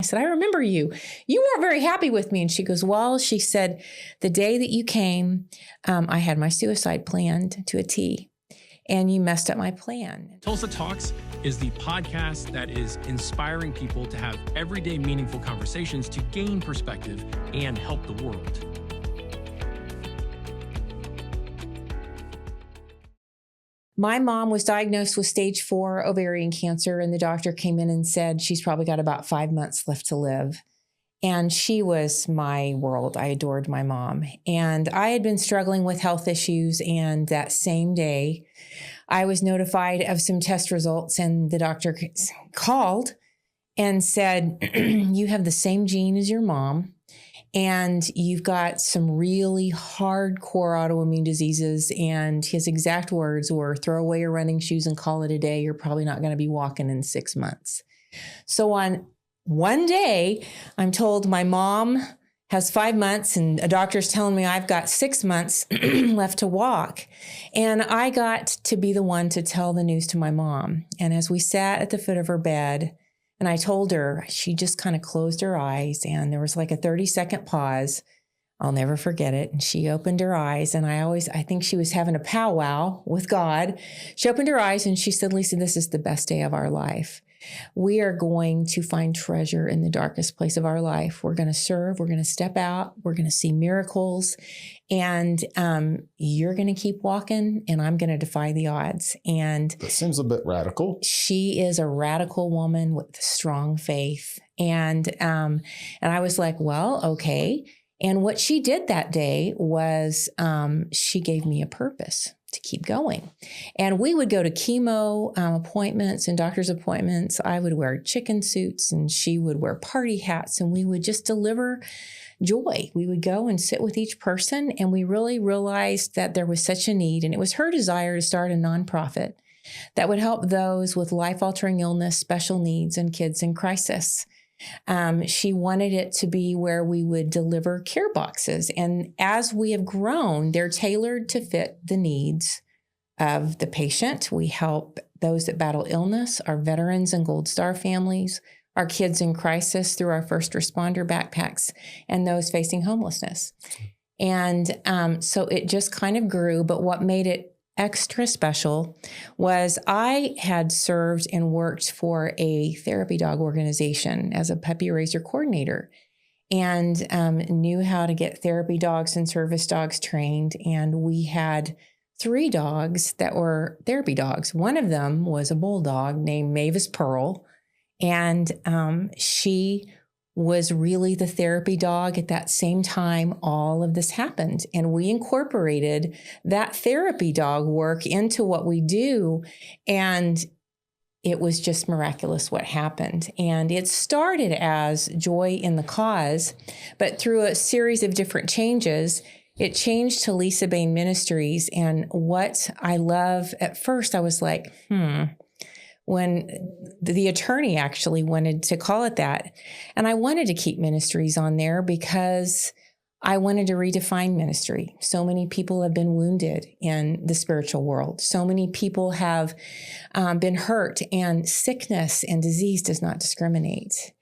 said, I remember you. You weren't very happy with me. And she goes, well, she said, the day that you came, I had my suicide planned to a T, and you messed up my plan. Tulsa Talks is the podcast that is inspiring people to have everyday meaningful conversations to gain perspective and help the world. My mom was diagnosed with stage 4 ovarian cancer, and the doctor came in and said she's probably got about 5 months left to live. And she was my world. I adored my mom. And I had been struggling with health issues, and that same day, I was notified of some test results, and the doctor called and said, you have the same gene as your mom, and you've got some really hardcore autoimmune diseases. And his exact words were, throw away your running shoes and call it a day. You're probably not going to be walking in 6 months. So on one day, I'm told my mom has 5 months, and a doctor's telling me I've got 6 months left to walk. And I got to be the one to tell the news to my mom. And as we sat at the foot of her bed, and I told her, she just kind of closed her eyes, and there was like a 30-second pause. I'll never forget it. And she opened her eyes, and I think she was having a powwow with God. She opened her eyes and she said, Lisa, this is the best day of our life. We are going to find treasure in the darkest place of our life. We're going to serve. We're going to step out. We're going to see miracles. And you're going to keep walking, and I'm going to defy the odds. And that seems a bit radical. She is a radical woman with strong faith. And I was like, well, okay. And what she did that day was she gave me a purpose to keep going. And we would go to chemo appointments and doctor's appointments. I would wear chicken suits, and she would wear party hats, and we would just deliver joy. We would go and sit with each person, and we really realized that there was such a need. And it was her desire to start a nonprofit that would help those with life-altering illness, special needs, and kids in crisis. She wanted it to be where we would deliver care boxes. And as we have grown, they're tailored to fit the needs of the patient. We help those that battle illness, our veterans and Gold Star families, our kids in crisis through our first responder backpacks, and those facing homelessness. And so it just kind of grew. But what made it extra special was I had served and worked for a therapy dog organization as a puppy raiser coordinator, and knew how to get therapy dogs and service dogs trained. And we had 3 dogs that were therapy dogs. One of them was a bulldog named Mavis Pearl, and she was really the therapy dog at that same time all of this happened. And we incorporated that therapy dog work into what we do. And it was just miraculous what happened. And it started as joy in the cause, but through a series of different changes, it changed to Lisa Bain Ministries. And what I love, at first I was like, when the attorney actually wanted to call it that. And I wanted to keep ministries on there because I wanted to redefine ministry. So many people have been wounded in the spiritual world. So many people have been hurt, and sickness and disease does not discriminate.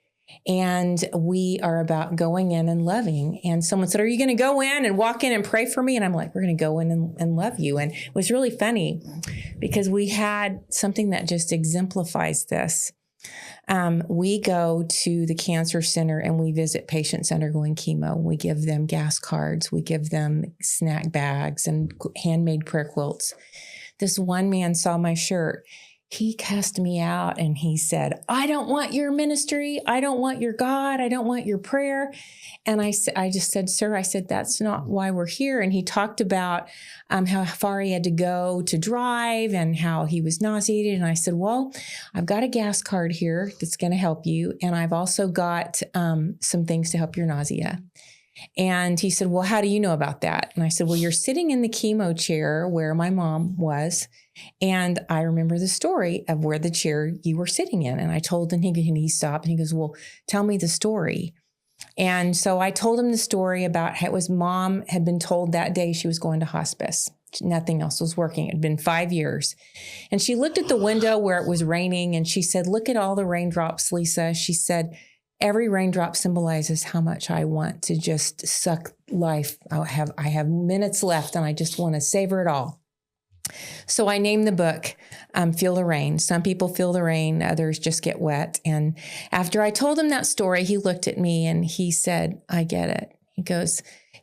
And we are about going in and loving. And someone said, are you going to go in and walk in and pray for me? And I'm like, we're going to go in and love you. And it was really funny because we had something that just exemplifies this. We go to the cancer center and we visit patients undergoing chemo. We give them gas cards. We give them snack bags and handmade prayer quilts. This one man saw my shirt. He cussed me out and he said, I don't want your ministry. I don't want your God. I don't want your prayer. And I just said, sir, I said, that's not why we're here. And he talked about how far he had to go to drive and how he was nauseated. And I said, well, I've got a gas card here that's going to help you. And I've also got some things to help your nausea. And he said, well, how do you know about that? And I said, well, you're sitting in the chemo chair where my mom was. And I remember the story of where the chair you were sitting in. And I told him, and he stopped and he goes, well, tell me the story. And so I told him the story about how his mom had been told that day she was going to hospice. Nothing else was working. It had been 5 years. And she looked at the window where it was raining and she said, look at all the raindrops, Lisa. She said, every raindrop symbolizes how much I want to just suck life. I have minutes left and I just want to savor it all. So I named the book Feel the Rain. Some people feel the rain, others just get wet. And after I told him that story, he looked at me and he said, I get it. He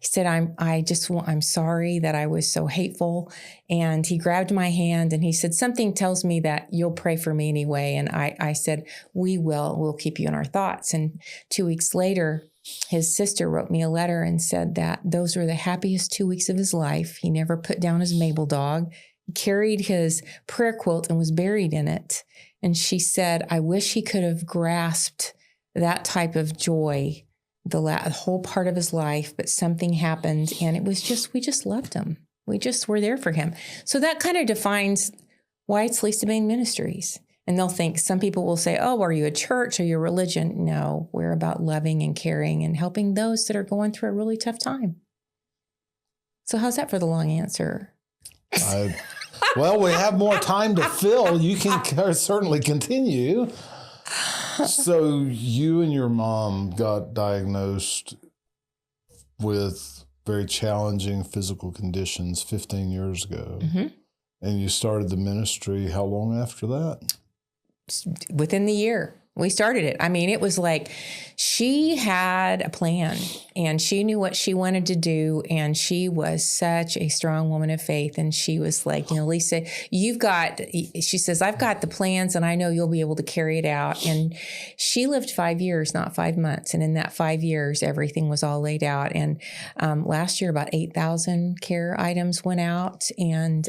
said, I'm sorry that I was so hateful. And he grabbed my hand and he said, something tells me that you'll pray for me anyway. And I said, we'll keep you in our thoughts. And 2 weeks later, his sister wrote me a letter and said that those were the happiest 2 weeks of his life. He never put down his Mabel dog. He carried his prayer quilt and was buried in it. And she said, I wish he could have grasped that type of joy the whole part of his life, but something happened and we just loved him. We just were there for him. So that kind of defines why it's Lisa Bain Ministries. And they'll think, some people will say, oh, are you a church? Are you a religion? No, we're about loving and caring and helping those that are going through a really tough time. So how's that for the long answer? Well, we have more time to fill. You can certainly continue. So you and your mom got diagnosed with very challenging physical conditions 15 years ago. Mm-hmm. And you started the ministry how long after that? Within the year. We started it. I mean, it was like she had a plan and she knew what she wanted to do. And she was such a strong woman of faith. And she was like, Lisa, she says, I've got the plans and I know you'll be able to carry it out. And she lived 5 years, not 5 months. And in that 5 years, everything was all laid out. And last year, about 8,000 care items went out and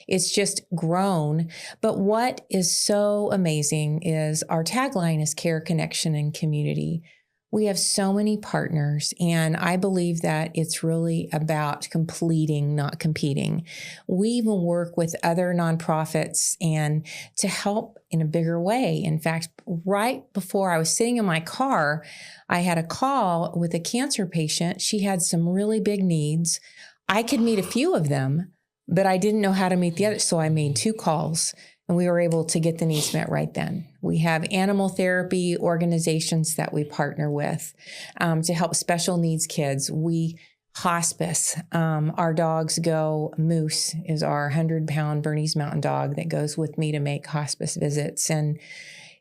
it's just grown. But what is so amazing is our tagline is care, connection, and community. We have so many partners, and I believe that it's really about completing, not competing. We even work with other nonprofits and to help in a bigger way. In fact, right before I was sitting in my car, I had a call with a cancer patient. She had some really big needs. I could meet a few of them, but I didn't know how to meet the others, so I made 2 calls. And we were able to get the needs met right then. We have animal therapy organizations that we partner with to help special needs kids. We hospice. Our dogs go, Moose is our 100-pound Bernese Mountain Dog that goes with me to make hospice visits. And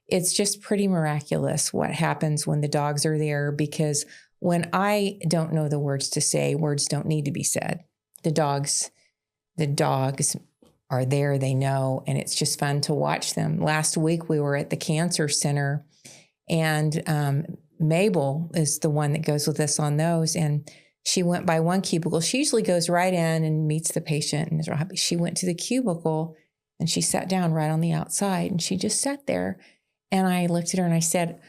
it's just pretty miraculous what happens when the dogs are there, because when I don't know the words to say, words don't need to be said. The dogs are there, they know, and it's just fun to watch them. Last week, we were at the cancer center, and Mabel is the one that goes with us on those, and she went by one cubicle. She usually goes right in and meets the patient and is real happy. She went to the cubicle, and she sat down right on the outside, and she just sat there, and I looked at her, and I said,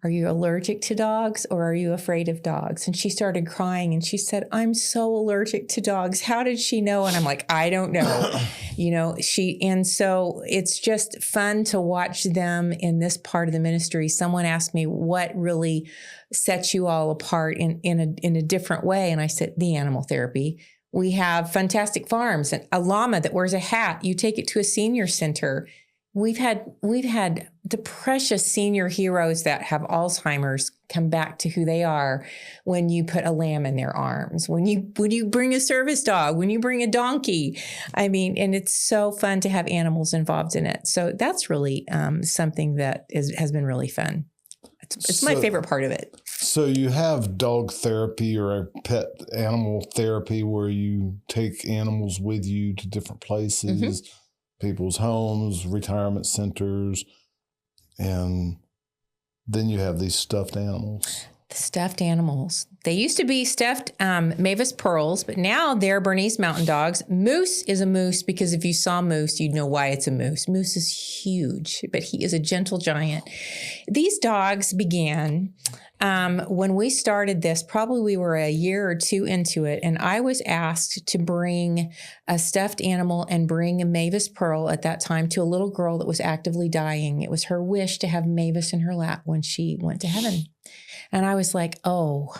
are you allergic to dogs or are you afraid of dogs? And she started crying and she said, I'm so allergic to dogs. How did she know? And I'm like, I don't know. And so it's just fun to watch them in this part of the ministry. Someone asked me what really sets you all apart in a different way. And I said, the animal therapy. We have fantastic farms and a llama that wears a hat. You take it to a senior center. We've had the precious senior heroes that have Alzheimer's come back to who they are when you put a lamb in their arms, when you bring a service dog, when you bring a donkey. I mean, and it's so fun to have animals involved in it. So that's really something that has been really fun. It's my favorite part of it. So you have dog therapy or a pet animal therapy where you take animals with you to different places. Mm-hmm. People's homes, retirement centers, and then you have these stuffed animals. The stuffed animals. They used to be stuffed Mavis Pearls, but now they're Bernese Mountain Dogs. Moose is a moose because if you saw Moose, you'd know why it's a moose. Moose is huge, but he is a gentle giant. These dogs began when we started this, probably we were a year or 2 into it, and I was asked to bring a stuffed animal and bring a Mavis Pearl at that time to a little girl that was actively dying. It was her wish to have Mavis in her lap when she went to heaven. And I was like, oh,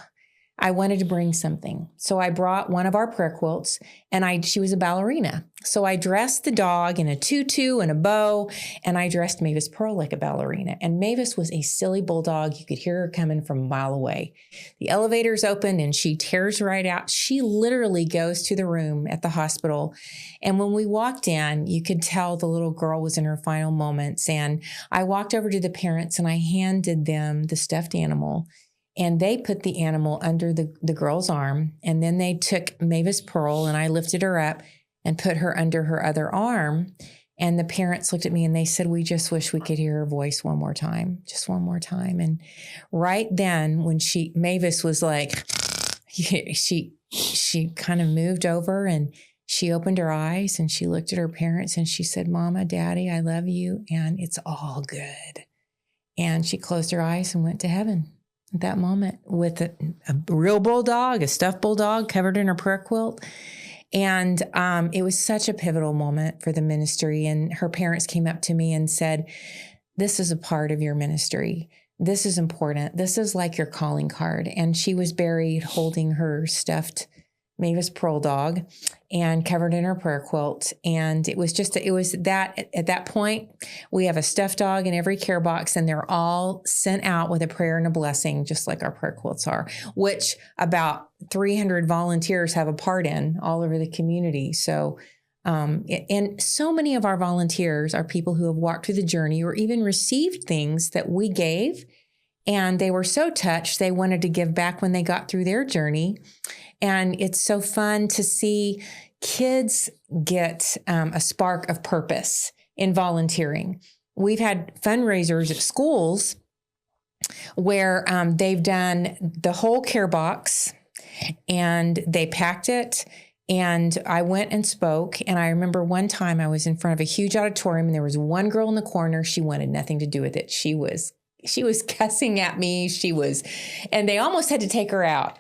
I wanted to bring something. So I brought one of our prayer quilts, and she was a ballerina. So I dressed the dog in a tutu and a bow, and I dressed Mavis Pearl like a ballerina. And Mavis was a silly bulldog. You could hear her coming from a mile away. The elevator's open and she tears right out. She literally goes to the room at the hospital. And when we walked in, you could tell the little girl was in her final moments. And I walked over to the parents and I handed them the stuffed animal. And they put the animal under the girl's arm. And then they took Mavis Pearl and I lifted her up and put her under her other arm. And the parents looked at me and they said, we just wish we could hear her voice one more time, just one more time. And right then when Mavis was like, she kind of moved over and she opened her eyes and she looked at her parents and she said, Mama, Daddy, I love you. And it's all good. And she closed her eyes and went to heaven at that moment with a real bulldog, a stuffed bulldog covered in her prayer quilt. And it was such a pivotal moment for the ministry. And her parents came up to me and said, this is a part of your ministry. This is important. This is like your calling card. And she was buried holding her stuffed Mavis Pearl dog and covered in her prayer quilt. And it was that at that point, we have a stuffed dog in every care box and they're all sent out with a prayer and a blessing, just like our prayer quilts are, which about 300 volunteers have a part in all over the community. So, and so many of our volunteers are people who have walked through the journey or even received things that we gave. And they were so touched, they wanted to give back when they got through their journey. And it's so fun to see kids get a spark of purpose in volunteering. We've had fundraisers at schools where they've done the whole care box and they packed it. And I went and spoke. And I remember one time I was in front of a huge auditorium and there was one girl in the corner. She wanted nothing to do with it. She was cussing at me. And they almost had to take her out.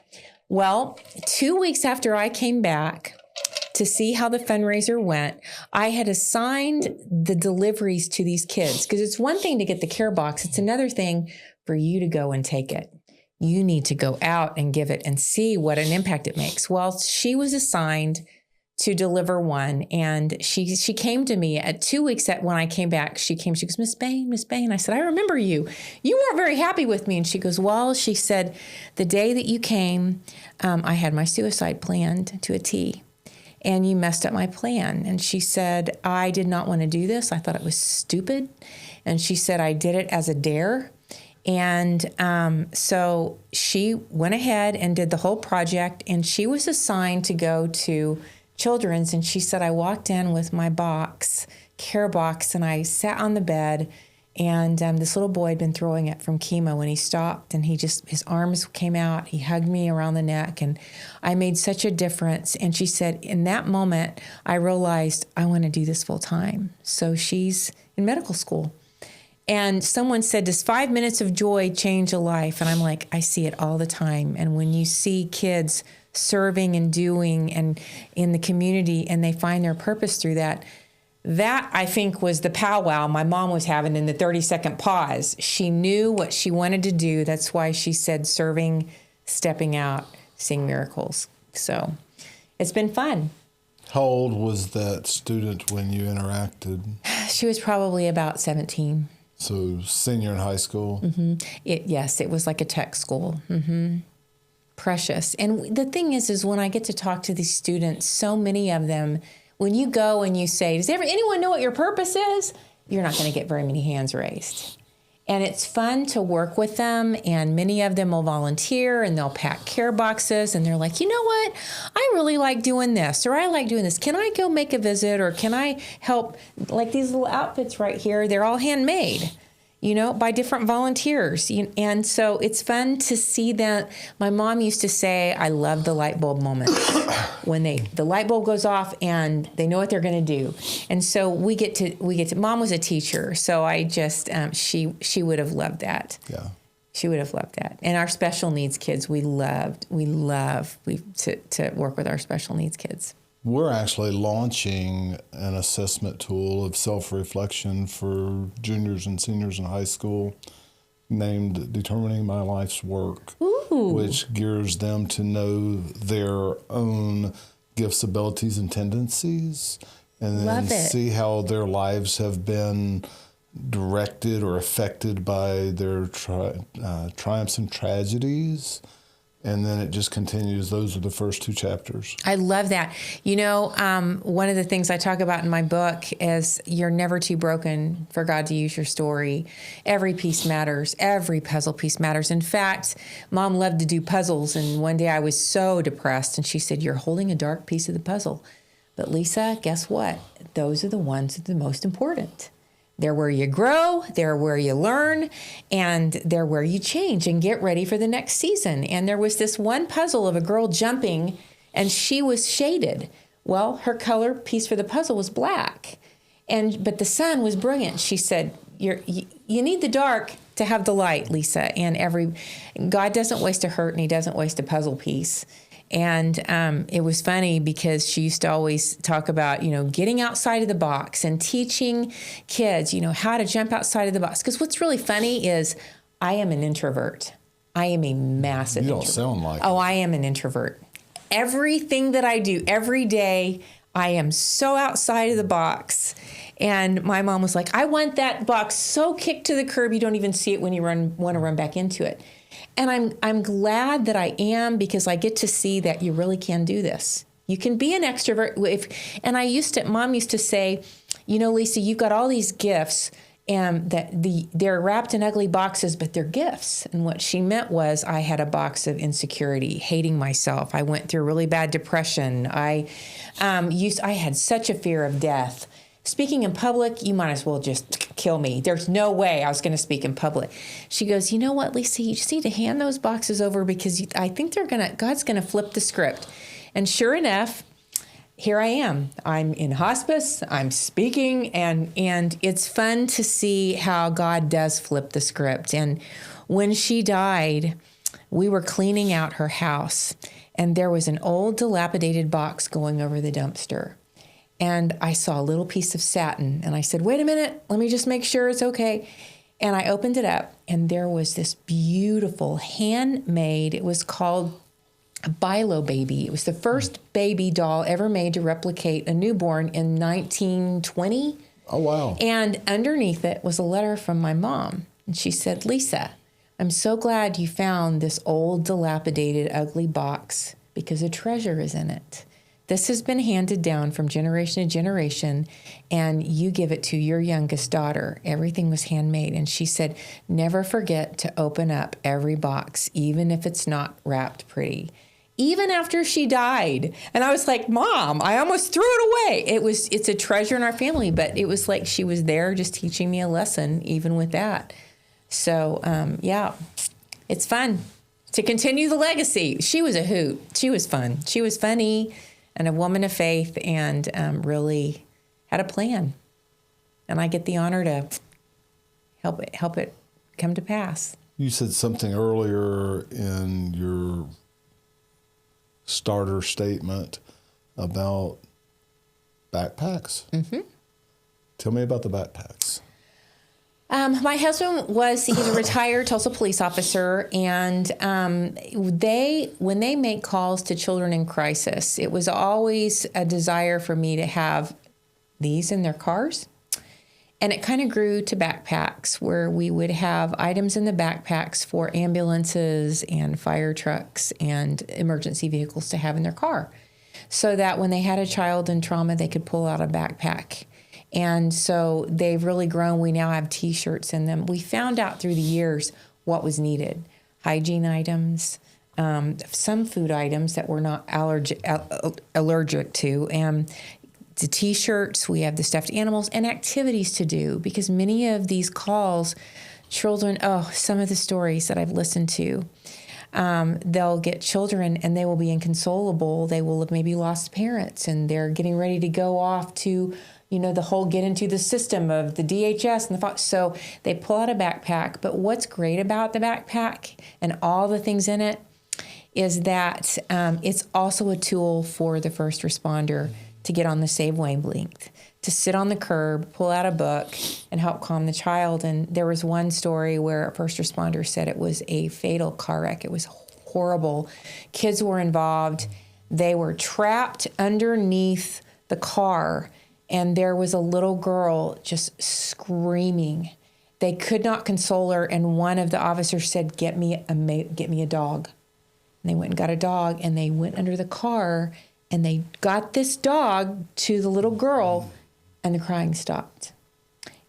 Well, 2 weeks after I came back to see how the fundraiser went, I had assigned the deliveries to these kids because it's one thing to get the care box. It's another thing for you to go and take it. You need to go out and give it and see what an impact it makes. Well, she was assigned to deliver one. And she came to me at 2 weeks when I came back. She goes, Miss Bain. I said, I remember you. You weren't very happy with me. And she goes, well, she said, the day that you came, I had my suicide planned to a T. And you messed up my plan. And she said, I did not want to do this. I thought it was stupid. And she said, I did it as a dare. And so she went ahead and did the whole project. And she was assigned to go to Children's, and she said, I walked in with my care box, and I sat on the bed, and this little boy had been throwing it from chemo, and he stopped, and his arms came out, he hugged me around the neck, and I made such a difference. And she said, in that moment, I realized I want to do this full time. So she's in medical school. And someone said, does 5 minutes of joy change a life? And I'm like, I see it all the time. And when you see kids serving and doing and in the community and they find their purpose through that I think was the powwow my mom was having in the 30-second pause. She knew what she wanted to do. That's why she said serving, stepping out, seeing miracles. So it's been fun. How old was that student when you interacted? She was probably about 17. So senior in high school? Mm-hmm. Yes, it was like a tech school. Mm-hmm. Precious. And the thing is when I get to talk to these students, so many of them, when you go and you say, does anyone know what your purpose is? You're not going to get very many hands raised. And it's fun to work with them. And many of them will volunteer and they'll pack care boxes. And they're like, you know what? I really like doing this, or I like doing this. Can I go make a visit, or can I help? Like these little outfits right here, they're all handmade, by different volunteers. And so it's fun to see that. My mom used to say, I love the light bulb moment when the light bulb goes off and they know what they're going to do. And so we get to, Mom was a teacher. So I just, she would have loved that. Yeah. She would have loved that. And our special needs kids, we love to work with our special needs kids. We're actually launching an assessment tool of self-reflection for juniors and seniors in high school named Determining My Life's Work, Ooh. which gears them to know their own gifts, abilities, and tendencies, and then Love it. see how their lives have been directed or affected by their triumphs and tragedies. And then it just continues. Those are the first 2 chapters. I love that. You know, one of the things I talk about in my book is you're never too broken for God to use your story. Every piece matters. Every puzzle piece matters. In fact, Mom loved to do puzzles. And one day I was so depressed and she said, "You're holding a dark piece of the puzzle. But Lisa, guess what? Those are the ones that are the most important. They're where you grow, they're where you learn, and they're where you change and get ready for the next season." And there was this one puzzle of a girl jumping, and she was shaded. Well, her color piece for the puzzle was black, but the sun was brilliant. She said, you need the dark to have the light, Lisa. And God doesn't waste a hurt, and He doesn't waste a puzzle piece. And it was funny because she used to always talk about, getting outside of the box and teaching kids, how to jump outside of the box. Because what's really funny is I am an introvert. I am a massive introvert. You don't sound like it. I am an introvert. Everything that I do every day, I am so outside of the box. And my mom was like, "I want that box so kicked to the curb you don't even see it when you want to run back into it." And I'm glad that I am, because I get to see that you really can do this. You can be an extrovert. Mom used to say, "Lisa, you've got all these gifts, and they're wrapped in ugly boxes, but they're gifts." And what she meant was I had a box of insecurity, hating myself. I went through really bad depression. I had such a fear of death. Speaking in public, you might as well just kill me. There's no way I was going to speak in public. She goes, "You know what, Lisa, you just need to hand those boxes over, because I think God's going to flip the script." And sure enough, here I am. I'm in hospice, I'm speaking, and it's fun to see how God does flip the script. And when she died, we were cleaning out her house, and there was an old dilapidated box going over the dumpster. And I saw a little piece of satin, and I said, "Wait a minute, let me just make sure it's okay." And I opened it up, and there was this beautiful handmade, it was called a Bilo baby. It was the first baby doll ever made to replicate a newborn in 1920. Oh, wow. And underneath it was a letter from my mom. And she said, "Lisa, I'm so glad you found this old, dilapidated, ugly box, because a treasure is in it. This has been handed down from generation to generation, and you give it to your youngest daughter. Everything was handmade." And she said, "Never forget to open up every box, even if it's not wrapped pretty." Even after she died. And I was like, "Mom, I almost threw it away." It's a treasure in our family, but it was like she was there just teaching me a lesson, even with that. So, it's fun to continue the legacy. She was a hoot. She was fun. She was funny, and a woman of faith, and really had a plan. And I get the honor to help it come to pass. You said something earlier in your starter statement about backpacks. Mm-hmm. Tell me about the backpacks. My husband he's a retired Tulsa police officer, and when they make calls to children in crisis, it was always a desire for me to have these in their cars. And it kind of grew to backpacks, where we would have items in the backpacks for ambulances and fire trucks and emergency vehicles to have in their car, so that when they had a child in trauma, they could pull out a backpack. And so they've really grown. We now have T-shirts in them. We found out through the years what was needed. Hygiene items, some food items that we're not allergic to, the T-shirts, we have the stuffed animals, and activities to do. Because many of these calls, children, some of the stories that I've listened to, they'll get children and they will be inconsolable. They will have maybe lost parents, and they're getting ready to go off to the whole get into the system of the DHS and so they pull out a backpack. But what's great about the backpack and all the things in it is that it's also a tool for the first responder to get on the same wavelength, to sit on the curb, pull out a book, and help calm the child. And there was one story where a first responder said it was a fatal car wreck. It was horrible. Kids were involved. They were trapped underneath the car, and there was a little girl just screaming. They could not console her, and one of the officers said, get me a dog. And they went and got a dog, and they went under the car, and they got this dog to the little girl, and the crying stopped.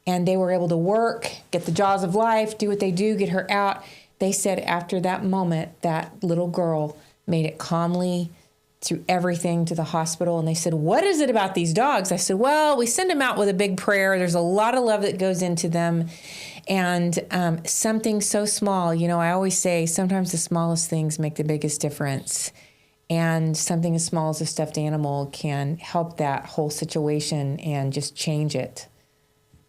And they were able to work, get the jaws of life, do what they do, get her out. They said after that moment, that little girl made it calmly through everything to the hospital. And they said, what is it about these dogs? I said, well, we send them out with a big prayer. There's a lot of love that goes into them. And something so small, you know, I always say sometimes the smallest things make the biggest difference. And something as small as a stuffed animal can help that whole situation and just change it.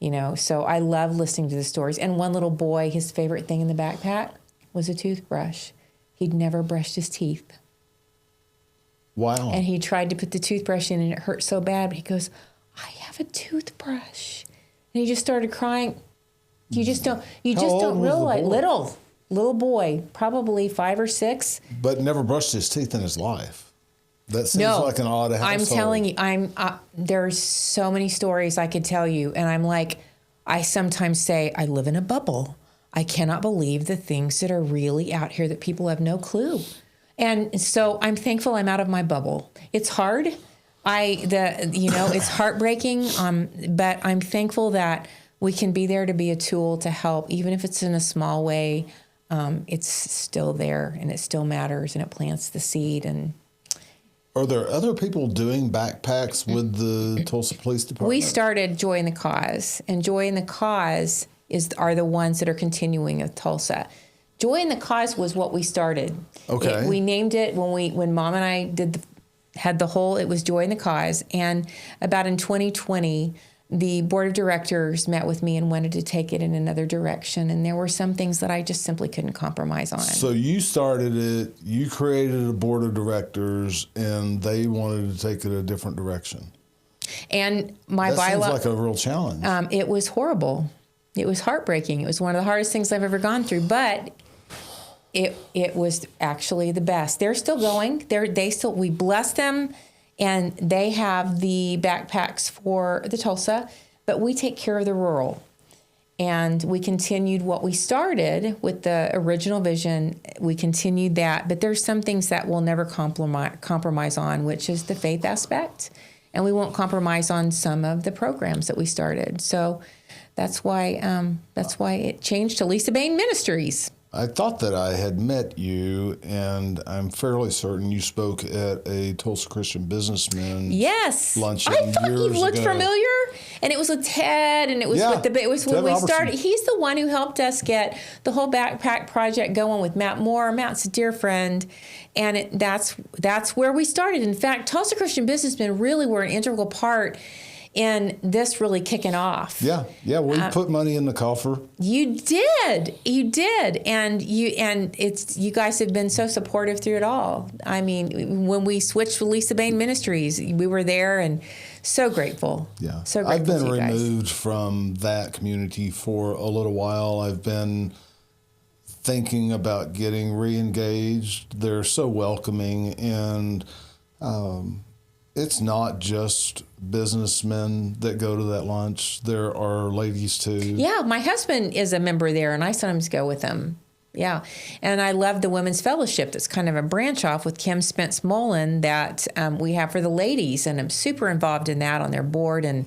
You know, so I love listening to the stories. And one little boy, his favorite thing in the backpack was a toothbrush. He'd never brushed his teeth. Wow. And he tried to put the toothbrush in, and it hurt so bad. But he goes, I have a toothbrush. And he just started crying. You just don't realize. Little boy, probably 5 or 6. But never brushed his teeth in his life. That seems like an odd household. I'm telling you, there's so many stories I could tell you. And I'm like, I sometimes say, I live in a bubble. I cannot believe the things that are really out here that people have no clue. And so I'm thankful I'm out of my bubble. It's hard. It's heartbreaking. But I'm thankful that we can be there to be a tool to help, even if it's in a small way. It's still there, and it still matters, and it plants the seed. And are there other people doing backpacks with the Tulsa Police Department? We started Joy in the Cause, and Joy in the Cause are the ones that are continuing with Tulsa. Joy in the Cause was what we started. Okay. We named it when Mom and I it was Joy in the Cause. And about in 2020, the board of directors met with me and wanted to take it in another direction. And there were some things that I just simply couldn't compromise on. So you started it, you created a board of directors, and they wanted to take it a different direction. And my that bylaw seems like a real challenge. It was horrible. It was heartbreaking. It was one of the hardest things I've ever gone through, but it was actually the best. They're still going. We bless them, and they have the backpacks for the Tulsa, but we take care of the rural. And we continued what we started with the original vision. We continued that, but there's some things that we'll never compromise on, which is the faith aspect, and we won't compromise on some of the programs that we started. So that's why it changed to Lisa Bain Ministries. I thought that I had met you, and I'm fairly certain you spoke at a Tulsa Christian businessman luncheon. I thought you looked ago. familiar, and it was with Ted, and it was when we started. He's the one who helped us get the whole backpack project going with Matt Moore. Matt's a dear friend, and that's where we started. In fact, Tulsa Christian businessmen really were an integral part in this really kicking off. Yeah, we put money in the coffer. You did, and you guys have been so supportive through it all. I mean, when we switched to Lisa Bain Ministries, we were there, and so grateful. Yeah, so grateful. I've been removed from that community for a little while. I've been thinking about getting re-engaged. They're so welcoming, and it's not just businessmen that go to that lunch. There are ladies too. Yeah, my husband is a member there, and I sometimes go with him. Yeah, and I love the Women's Fellowship. That's kind of a branch off with Kim Spence-Mullen that we have for the ladies, and I'm super involved in that on their board, and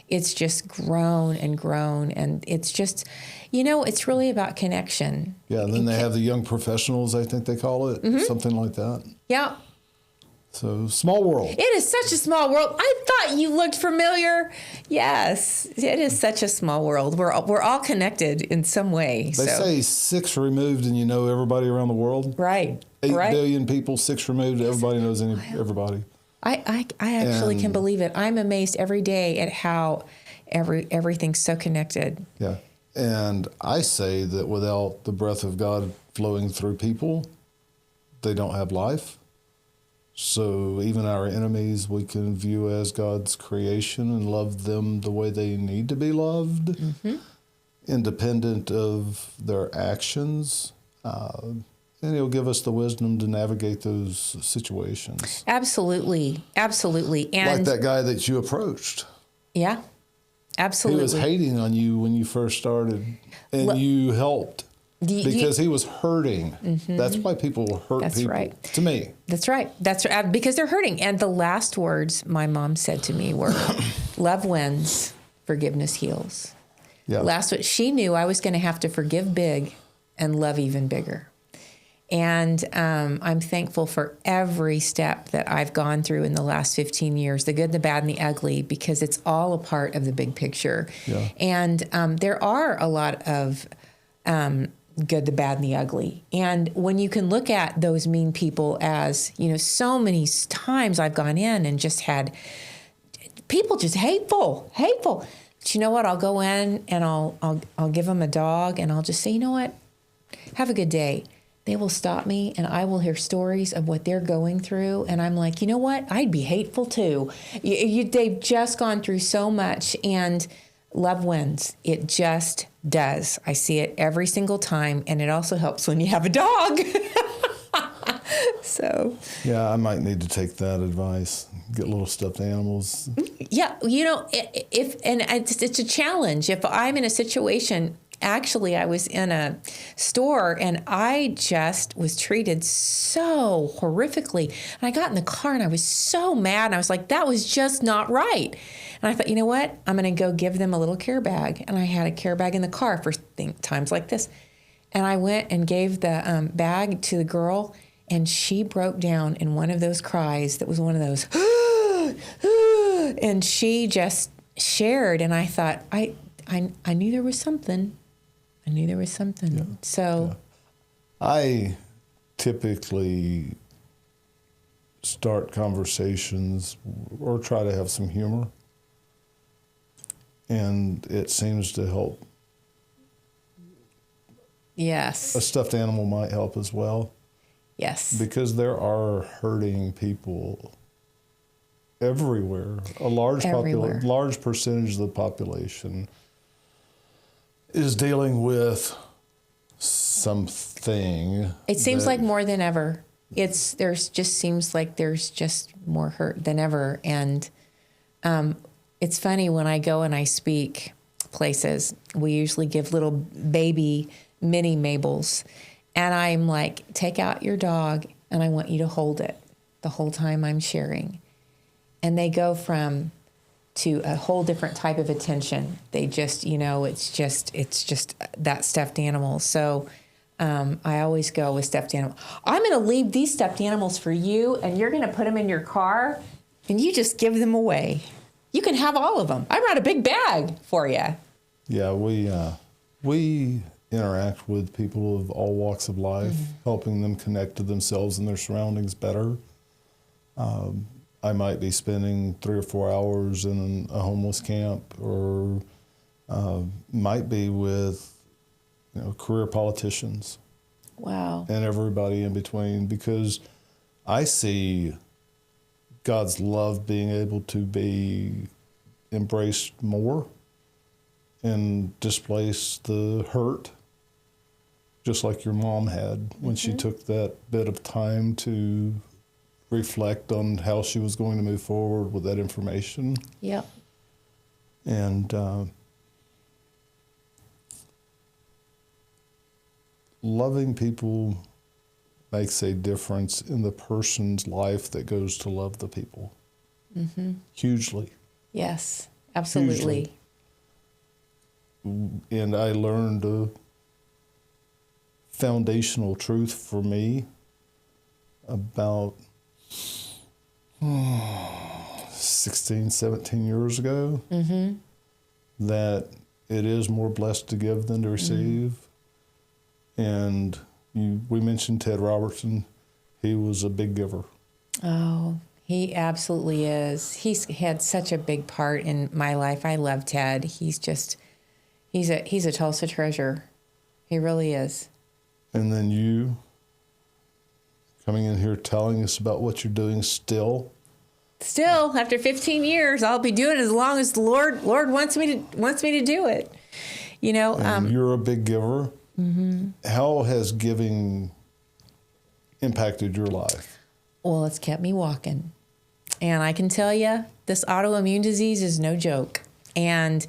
it's just grown, and it's just, it's really about connection. Yeah, and then they have the young professionals, I think they call it, something like that. Yeah. So, small world. It is such a small world. I thought you looked familiar. Yes, it is such a small world. We're all connected in some way. They say 6 removed and you know everybody around the world. Right. 8 billion people, 6 removed, everybody knows everybody. I actually can believe it. I'm amazed every day at how everything's so connected. Yeah. And I say that without the breath of God flowing through people, they don't have life. So even our enemies we can view as God's creation and love them the way they need to be loved, Mm-hmm. independent of their actions. And He'll give us the wisdom to navigate those situations. Absolutely. Absolutely. And Like that guy that you approached. yeah, absolutely. He was hating on you when you first started, and you helped because he was hurting. Mm-hmm. That's why people hurt That's people. right. To me. That's right. That's right. Because they're hurting. And the last words my mom said to me were, love wins, forgiveness heals. Yeah. Last what she knew I was going to have to forgive big and love even bigger. And I'm thankful for every step that I've gone through in the last 15 years, the good, the bad, and the ugly, because it's all a part of the big picture. Yeah. And there are a lot of good, the bad, and the ugly. And when you can look at those mean people as, so many times I've gone in and just had people just hateful. But you know what? I'll go in and I'll give them a dog and I'll just say, you know what? Have a good day. They will stop me and I will hear stories of what they're going through. And I'm like, you know what? I'd be hateful too. They've just gone through so much, and love wins. It just does. I see it every single time. And it also helps when you have a dog. So. Yeah, I might need to take that advice. Get little stuffed animals. Yeah. It's a challenge. If I'm in a situation. Actually, I was in a store and I just was treated so horrifically. And I got in the car and I was so mad. And I was like, that was just not right. And I thought, you know what? I'm going to go give them a little care bag. And I had a care bag in the car for times like this. And I went and gave the bag to the girl, and she broke down in one of those cries that was one of those, and she just shared. And I thought, I knew there was something. Yeah. So I typically start conversations or try to have some humor, and it seems to help. yes. A stuffed animal might help as well, Yes. because there are hurting people everywhere. A Everywhere. large percentage of the population is dealing with something. It seems that- like more than ever. Seems like there's just more hurt than ever. And it's funny when I go and I speak places, we usually give little baby mini Mabels. And I'm like, take out your dog and I want you to hold it the whole time I'm sharing. And they go to a whole different type of attention. They just, it's just that stuffed animal. So I always go with stuffed animal. I'm going to leave these stuffed animals for you, and you're going to put them in your car, and you just give them away. You can have all of them. I brought a big bag for you. Yeah, we interact with people of all walks of life, helping them connect to themselves and their surroundings better. I might be spending 3 or 4 hours in a homeless camp, or might be with career politicians. Wow. And everybody in between, because I see God's love being able to be embraced more and displace the hurt, just like your mom had when she took that bit of time to reflect on how she was going to move forward with that information. Yep. And loving people makes a difference in the person's life that goes to love the people. Hugely. Yes, absolutely. Hugely. And I learned a foundational truth for me about 16, 17 years ago, that it is more blessed to give than to receive. And we mentioned Ted Robertson. He was a big giver. Oh, he absolutely is. He's had such a big part in my life. I love Ted. He's a Tulsa treasure. He really is. And then you coming in here telling us about what you're doing still. Still, after 15 years, I'll be doing it as long as the Lord wants me to do it. You know, you're a big giver. Mm-hmm. How has giving impacted your life? Well, it's kept me walking. And I can tell you, this autoimmune disease is no joke. And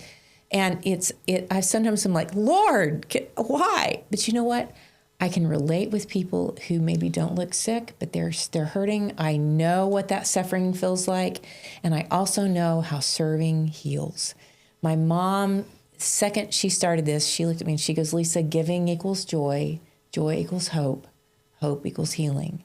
I sometimes I'm like, Lord, why? But you know what? I can relate with people who maybe don't look sick, but they're hurting. I know what that suffering feels like. And I also know how serving heals. My mom, second she started this, she looked at me and she goes, Lisa, giving equals joy. Joy equals hope. Hope equals healing.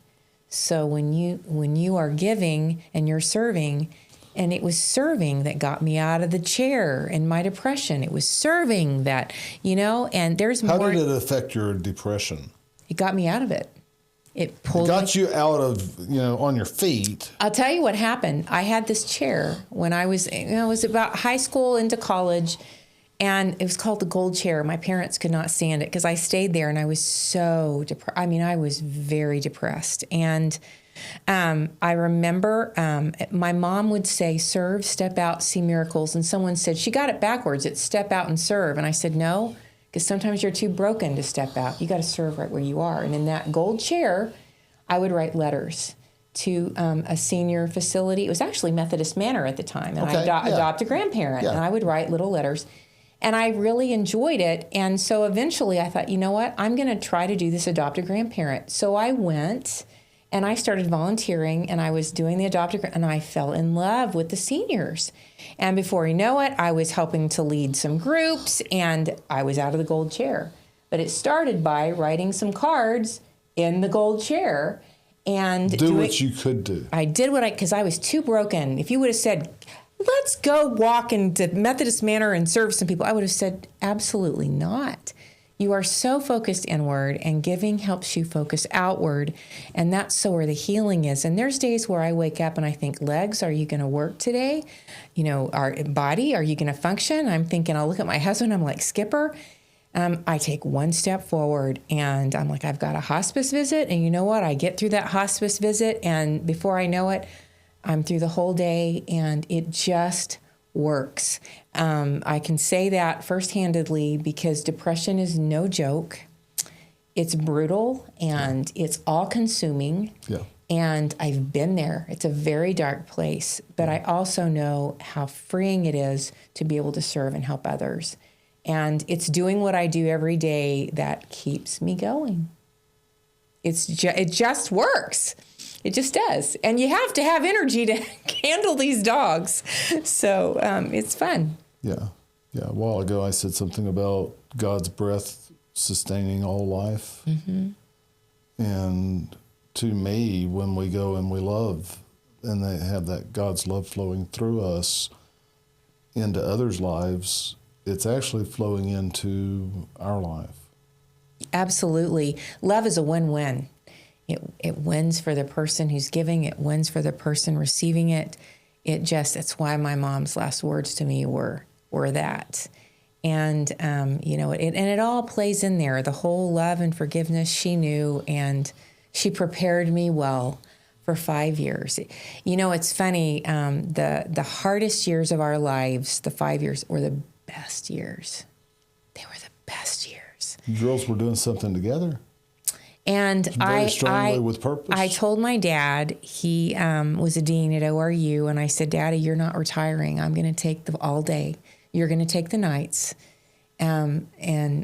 So when you are giving and you're serving, and it was serving that got me out of the chair in my depression. It was serving that, and there's more. How did it affect your depression? It got me out of it. It got you out of, on your feet. I'll tell you what happened. I had this chair when I was, it was about high school into college, and it was called the gold chair. My parents could not stand it because I stayed there and I was so depressed. I mean, I was very depressed. And I remember my mom would say, serve, step out, see miracles. And someone said, she got it backwards. It's step out and serve. And I said, no, because sometimes you're too broken to step out. You got to serve right where you are. And in that gold chair, I would write letters to a senior facility. It was actually Methodist Manor at the time. And I adopt a grandparent. Yeah. And I would write little letters. And I really enjoyed it. And so eventually I thought, you know what? I'm going to try to do this adopt a grandparent. So I went and I started volunteering, and I was doing the adoptive, and I fell in love with the seniors. And before you know it, I was helping to lead some groups, and I was out of the gold chair. But it started by writing some cards in the gold chair and do what you could do. I did because I was too broken. If you would have said, let's go walk into Methodist Manor and serve some people, I would have said, absolutely not. You are so focused inward, and giving helps you focus outward, and that's so where the healing is. And there's days where I wake up and I think, legs, are you going to work today? Our body, are you going to function? I'm thinking, I'll look at my husband, I'm like, Skipper. I take one step forward, and I'm like, I've got a hospice visit, and you know what? I get through that hospice visit, and before I know it, I'm through the whole day, and it just works. I can say that first-handedly because depression is no joke. It's brutal, and it's all-consuming. Yeah. And I've been there. It's a very dark place, but I also know how freeing it is to be able to serve and help others. And it's doing what I do every day that keeps me going. It just works. It just does. And you have to have energy to handle these dogs. So it's fun. Yeah. Yeah. A while ago, I said something about God's breath sustaining all life. Mm-hmm. And to me, when we go and we love, and they have that God's love flowing through us into others' lives, it's actually flowing into our life. Absolutely. Love is a win-win. It wins for the person who's giving. It wins for the person receiving it. It's why my mom's last words to me were that. And, it all plays in there. The whole love and forgiveness she knew, and she prepared me well for 5 years. It's funny. The hardest years of our lives, the 5 years, were the best years. They were the best years. You girls were doing something together. And very strongly with purpose. I told my dad, he was a dean at ORU, and I said, Daddy, you're not retiring. I'm going to take all day. You're going to take the nights, and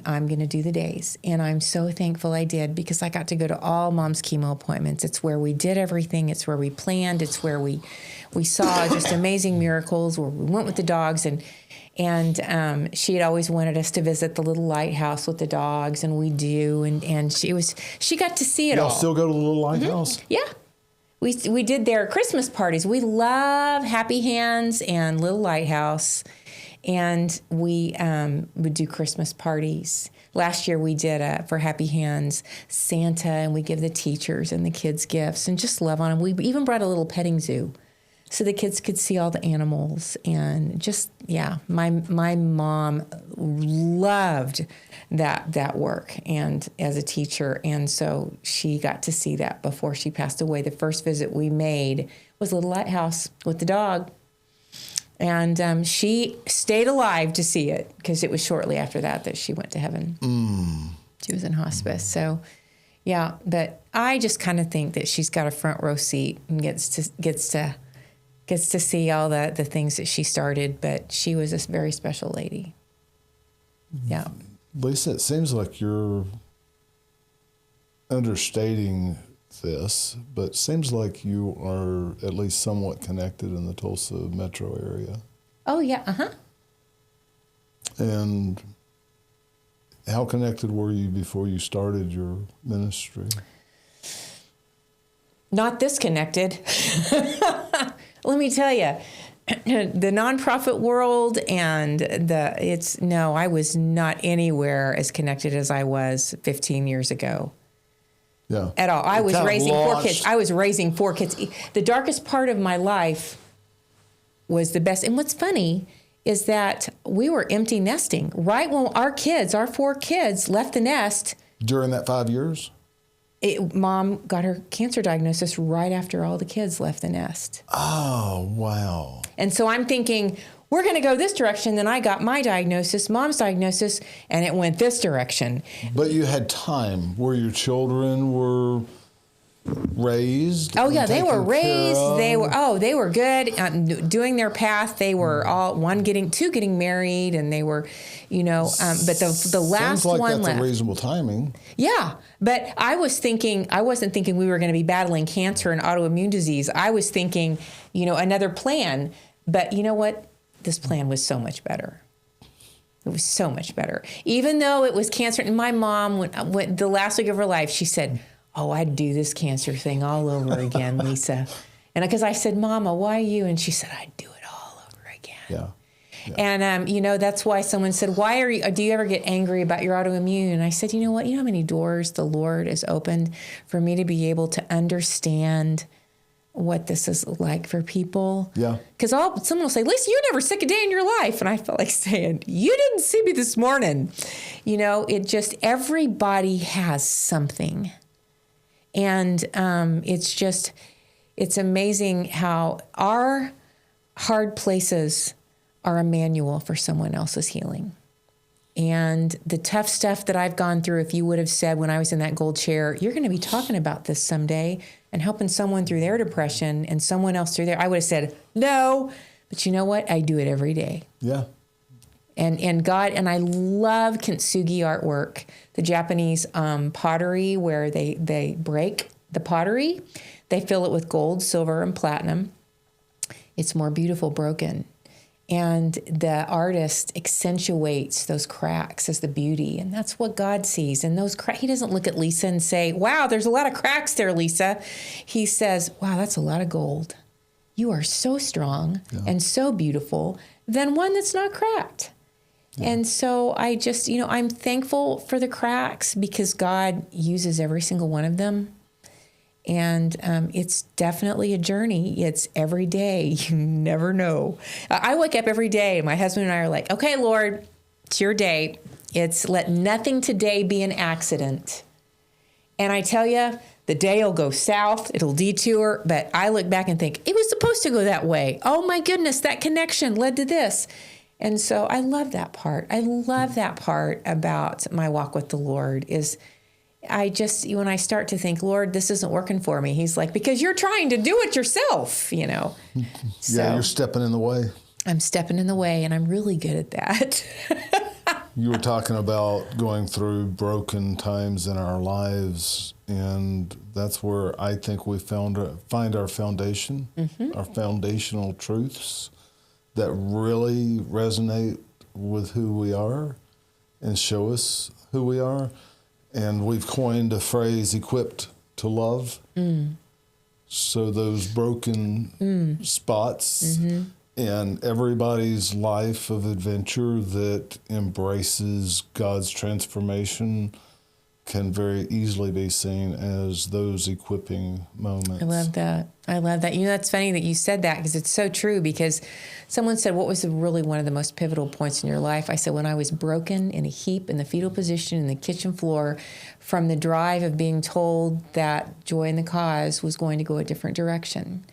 I'm going to do the days. And I'm so thankful I did, because I got to go to all Mom's chemo appointments. It's where we did everything. It's where we planned. It's where we saw just amazing miracles, where we went with the dogs, and she had always wanted us to visit the little lighthouse with the dogs, and we do. And she got to see it all. Y'all still go to the little lighthouse? Mm-hmm. Yeah. We did their Christmas parties. We love Happy Hands and Little Lighthouse. And we would do Christmas parties. Last year we did, for Happy Hands, Santa, and we give the teachers and the kids gifts and just love on them. We even brought a little petting zoo. so the kids could see all the animals. And just, yeah, my mom loved that work and as a teacher. And so she got to see that before she passed away. The first visit we made was a little lighthouse with the dog. And she stayed alive to see it because it was shortly after that she went to heaven. She was in hospice. So, yeah, but I just kind of think that she's got a front row seat and gets to see all the things that she started. But she was a very special lady. Yeah. Lisa, it seems like you're understating this, but it seems like you are at least somewhat connected in the Tulsa metro area. Oh, yeah, uh-huh. And how connected were you before you started your ministry? Not this connected. Let me tell you, the nonprofit world and I was not anywhere as connected as I was 15 years ago. Yeah. At all. I was raising 4 kids. The darkest part of my life was the best. And what's funny is that we were empty nesting right when our 4 kids left the nest. During that 5 years? Mom got her cancer diagnosis right after all the kids left the nest. Oh, wow. And so I'm thinking, we're going to go this direction. Then I got my diagnosis, Mom's diagnosis, and it went this direction. But you had time where your children were raised. Oh yeah, they were raised. They were good, doing their path. They were all two getting married, and they were, but the last Sounds like one that's left. a reasonable timing. Yeah, but I wasn't thinking we were going to be battling cancer and autoimmune disease. I was thinking, another plan. But you know what? This plan was so much better. It was so much better. Even though it was cancer, and my mom, when the last week of her life, she said, "Oh, I'd do this cancer thing all over again, Lisa." And because I said, "Mama, why you?" And she said, "I'd do it all over again." Yeah. And, that's why someone said, do you ever get angry about your autoimmune? And I said, you know what? You know how many doors the Lord has opened for me to be able to understand what this is like for people? Yeah. Because someone will say, Lisa, you're never sick a day in your life. And I felt like saying, you didn't see me this morning. Everybody has something. And it's amazing how our hard places are a manual for someone else's healing. And the tough stuff that I've gone through, if you would have said when I was in that gold chair, you're going to be talking about this someday and helping someone through their depression and someone else through I would have said, no. But you know what? I do it every day. Yeah. And God, and I love kintsugi artwork, the Japanese pottery where they break the pottery. They fill it with gold, silver, and platinum. It's more beautiful broken. And the artist accentuates those cracks as the beauty. And that's what God sees. And those cracks, he doesn't look at Lisa and say, wow, there's a lot of cracks there, Lisa. He says, wow, that's a lot of gold. You are so strong and so beautiful than one that's not cracked. Yeah. And so I just, I'm thankful for the cracks because God uses every single one of them. And it's definitely a journey. It's every day. You never know. I wake up every day. My husband and I are like, okay, Lord, it's your day. It's let nothing today be an accident. And I tell you, the day will go south. It'll detour. But I look back and think, it was supposed to go that way. Oh, my goodness, that connection led to this. And so I love that part. I love that part about my walk with the Lord is when I start to think, Lord, this isn't working for me, he's like, because you're trying to do it yourself, So, yeah, you're stepping in the way. I'm stepping in the way, and I'm really good at that. You were talking about going through broken times in our lives, and that's where I think we find our foundation, our foundational truths that really resonate with who we are and show us who we are. And we've coined a phrase, equipped to love. So those broken spots in everybody's life of adventure that embraces God's transformation can very easily be seen as those equipping moments. I love that. I love that. You know, that's funny that you said that because it's so true. Because someone said, what was really one of the most pivotal points in your life? I said, when I was broken in a heap in the fetal position in the kitchen floor from the drive of being told that joy in the cause was going to go a different direction.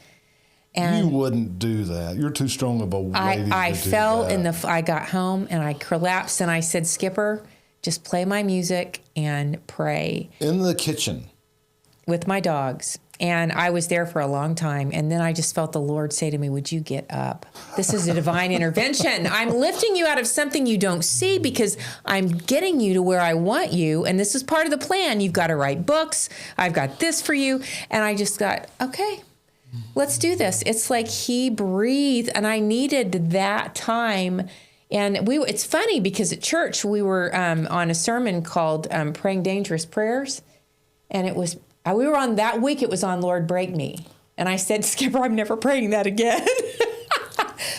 And you wouldn't do that. You're too strong of a lady I to do fell that. I got home and I collapsed and I said, Skipper, just play my music and pray. In the kitchen. With my dogs. And I was there for a long time. And then I just felt the Lord say to me, would you get up? This is a divine intervention. I'm lifting you out of something you don't see because I'm getting you to where I want you. And this is part of the plan. You've got to write books. I've got this for you. And I just got, okay, let's do this. It's like he breathed and I needed that time. And it's funny because at church we were on a sermon called Praying Dangerous Prayers. And it was, we were on that week, it was on Lord Break Me. And I said, Skipper, I'm never praying that again.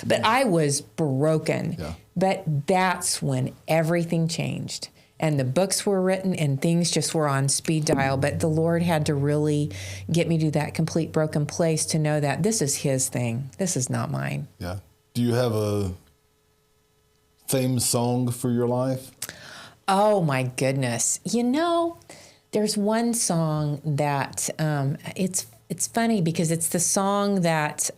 But I was broken. Yeah. But that's when everything changed. And the books were written and things just were on speed dial. But the Lord had to really get me to that complete broken place to know that this is his thing. This is not mine. Yeah. Do you have a theme song for your life? Oh, my goodness. You know, there's one song that it's funny because it's the song that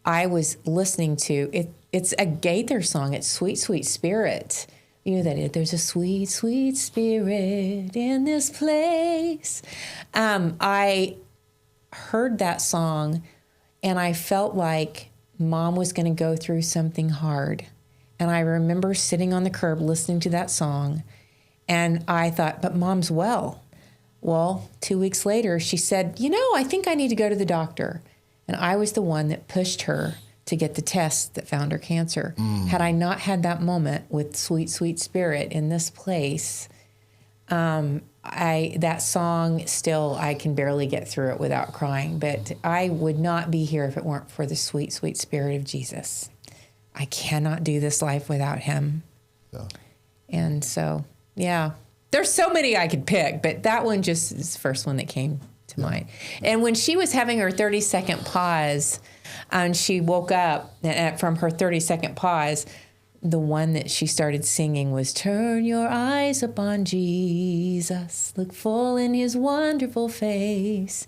I was listening to. It's a Gaither song. It's Sweet, Sweet Spirit. You know that there's a sweet, sweet spirit in this place. I heard that song and I felt like Mom was going to go through something hard. And I remember sitting on the curb listening to that song and I thought, but Mom's well. Well, 2 weeks later, she said, you know, I think I need to go to the doctor. And I was the one that pushed her to get the test that found her cancer. Had I not had that moment with Sweet, Sweet Spirit in this place, that song still, I can barely get through it without crying. But I would not be here if it weren't for the sweet, sweet Spirit of Jesus. I cannot do this life without him. Yeah. And so, yeah, there's so many I could pick, but that one just is the first one that came to mind. And when she was having her 30-second pause, and she woke up from her 30-second pause, the one that she started singing was, turn your eyes upon Jesus, look full in his wonderful face.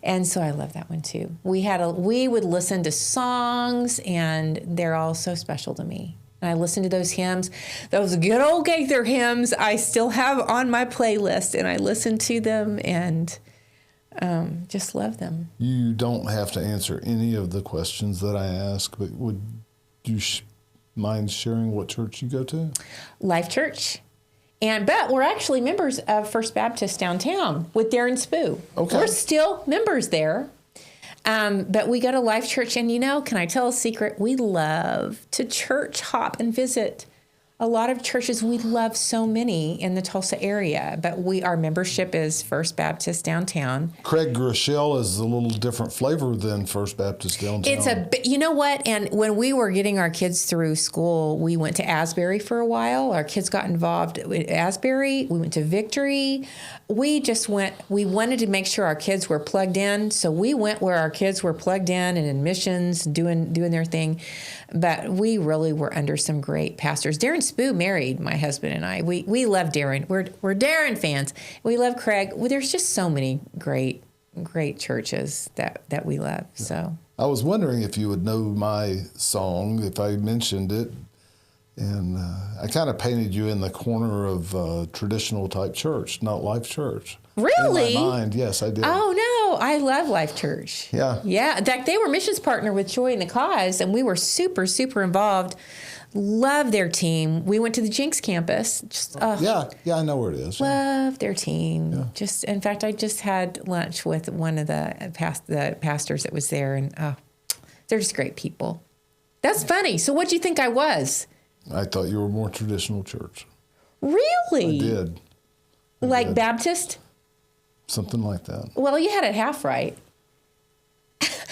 And so I love that one too. We would listen to songs and they're all so special to me. And I listen to those hymns, those good old Gaither hymns I still have on my playlist and I listen to them and just love them. You don't have to answer any of the questions that I ask, but would you mind sharing what church you go to? Life Church. But we're actually members of First Baptist downtown with Darren Spoo. Okay. We're still members there. But we go to Life Church, and you know, can I tell a secret? We love to church hop and visit. A lot of churches, we love so many in the Tulsa area, but our membership is First Baptist downtown. Craig Groeschel is a little different flavor than First Baptist downtown. You know what? And when we were getting our kids through school, we went to Asbury for a while. Our kids got involved with Asbury. We went to Victory. We wanted to make sure our kids were plugged in. So we went where our kids were plugged in and admissions, doing their thing. But we really were under some great pastors. Darren Spoo married my husband and I. We love Darren. We're Darren fans. We love Craig. Well, there's just so many great churches that we love. So I was wondering if you would know my song if I mentioned it. And I kind of painted you in the corner of traditional type church, not Life Church. Really? In my mind, yes, I did. Oh, no. I love Life Church. Yeah. Yeah. In fact, they were missions partner with Joy in the Cause, and we were super, super involved. Love their team. We went to the Jinx campus. Yeah, I know where it is. Love their team. Yeah. In fact, I just had lunch with one of the pastors that was there, and they're just great people. That's funny. So what do you think I was? I thought you were more traditional church. Really? I did. Like Baptist? Something like that. Well, you had it half right.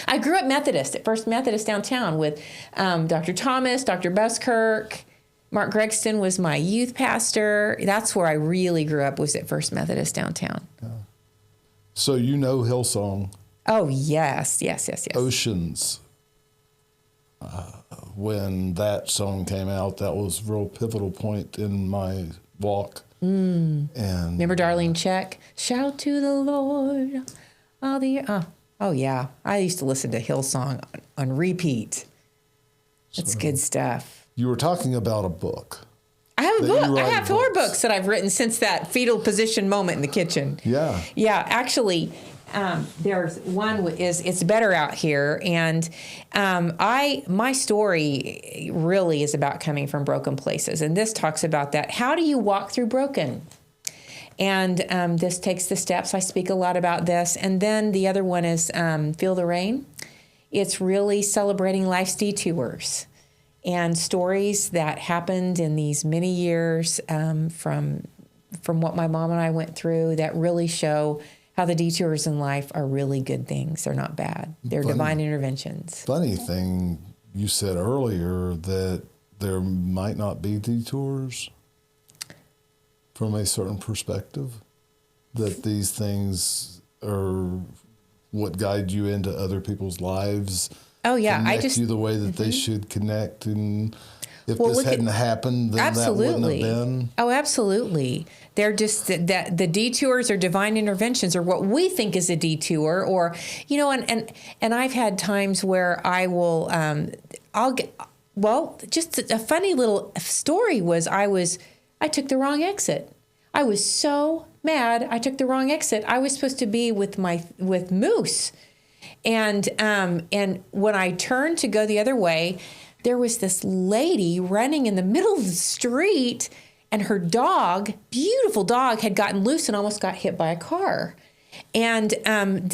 I grew up Methodist at First Methodist downtown with Dr. Thomas, Dr. Buskirk. Mark Gregston was my youth pastor. That's where I really grew up, was at First Methodist downtown. Yeah. So you know Hillsong. Oh, yes. Oceans. When that song came out, that was a real pivotal point in my walk. And remember Darlene Check? Shout to the Lord. All the oh yeah. I used to listen to Hillsong on repeat. It's good stuff. You were talking about a book. I have a book. I have 4 books that I've written since that fetal position moment in the kitchen. Yeah. Yeah, actually, there's one it's better out here, and my story really is about coming from broken places, and this talks about that. How do you walk through broken? And this takes the steps. I speak a lot about this, and then the other one is Feel the Rain. It's really celebrating life's detours and stories that happened in these many years from what my mom and I went through that really show how the detours in life are really good things. They're not bad. They're divine interventions. Funny thing, you said earlier that there might not be detours from a certain perspective, that these things are what guide you into other people's lives. Oh, yeah. Connect you the way that they should connect. And if this hadn't happened, then that wouldn't have been. Oh, absolutely. They're just that the detours or divine interventions, or what we think is a detour, or, you know, and I've had times where I will, just a funny little story was I took the wrong exit. I was so mad I took the wrong exit. I was supposed to be with Moose. And when I turned to go the other way, there was this lady running in the middle of the street, and her dog, beautiful dog, had gotten loose and almost got hit by a car. And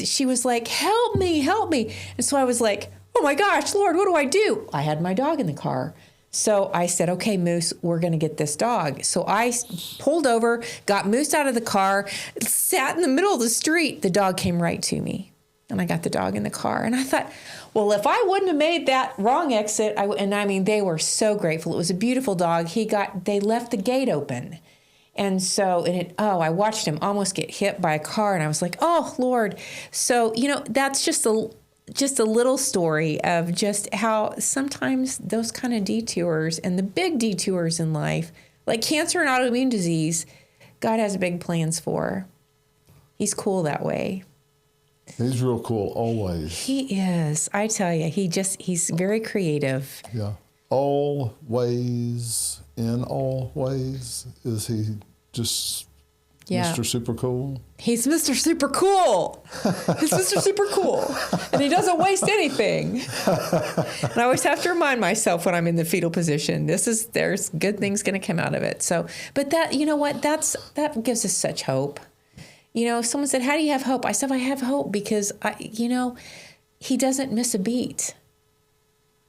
she was like, help me. And so I was like, oh my gosh, Lord, what do I do? I had my dog in the car. So I said, okay, Moose, we're going to get this dog. So I pulled over, got Moose out of the car, sat in the middle of the street. The dog came right to me, and I got the dog in the car. And I thought, well, if I wouldn't have made that wrong exit, they were so grateful. It was a beautiful dog. They left the gate open. And so, I watched him almost get hit by a car, and I was like, oh, Lord. So, that's just a little story of just how sometimes those kind of detours and the big detours in life, like cancer and autoimmune disease, God has big plans for. He's cool that way. He's real cool always. He is. I tell you, he's very creative. Yeah. Always, in all ways, is he just Mr. Super Cool? He's Mr. Super Cool. He's Mr. Super Cool. And he doesn't waste anything. And I always have to remind myself when I'm in the fetal position, there's good things going to come out of it. So, but that, you know what, that gives us such hope. Someone said, how do you have hope? I said, I have hope because, he doesn't miss a beat.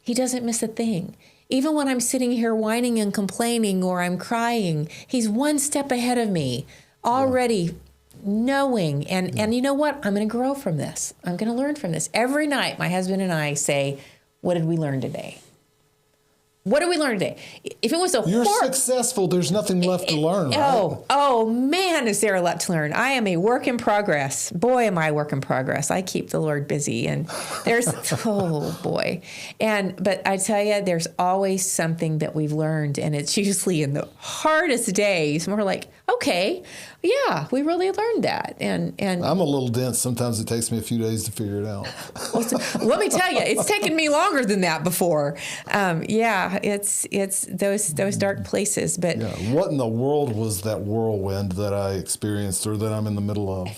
He doesn't miss a thing. Even when I'm sitting here whining and complaining or I'm crying, he's one step ahead of me already knowing. And you know what? I'm going to grow from this. I'm going to learn from this. Every night, my husband and I say, what did we learn today? What did we learn today? If it was You're successful, there's nothing left to learn, right? Oh, man, is there a lot to learn. I am a work in progress. Boy, am I a work in progress. I keep the Lord busy. And there's, oh, boy. But I tell you, there's always something that we've learned. And it's usually in the hardest days. And we're like, okay, yeah, we really learned that. And I'm a little dense. Sometimes it takes me a few days to figure it out. Well, let me tell you, it's taken me longer than that before. It's those dark places. But what in the world was that whirlwind that I experienced or that I'm in the middle of?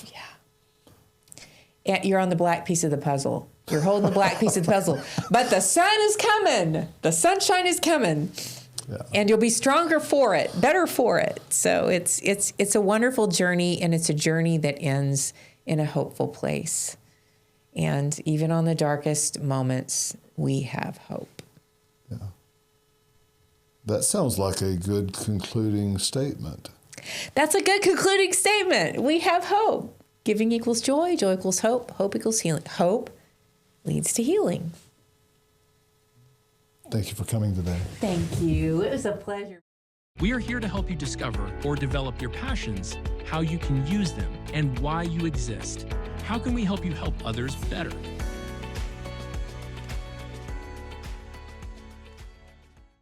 Yeah. You're on the black piece of the puzzle. You're holding the black piece of the puzzle. But the sun is coming. The sunshine is coming. Yeah. And you'll be stronger for it, better for it. So it's a wonderful journey, and it's a journey that ends in a hopeful place. And even on the darkest moments, we have hope. Yeah. That sounds like a good concluding statement. That's a good concluding statement. We have hope. Giving equals joy, joy equals hope, hope equals healing. Hope leads to healing. Thank you for coming today. Thank you. It was a pleasure. We are here to help you discover or develop your passions, how you can use them, and why you exist. How can we help you help others better?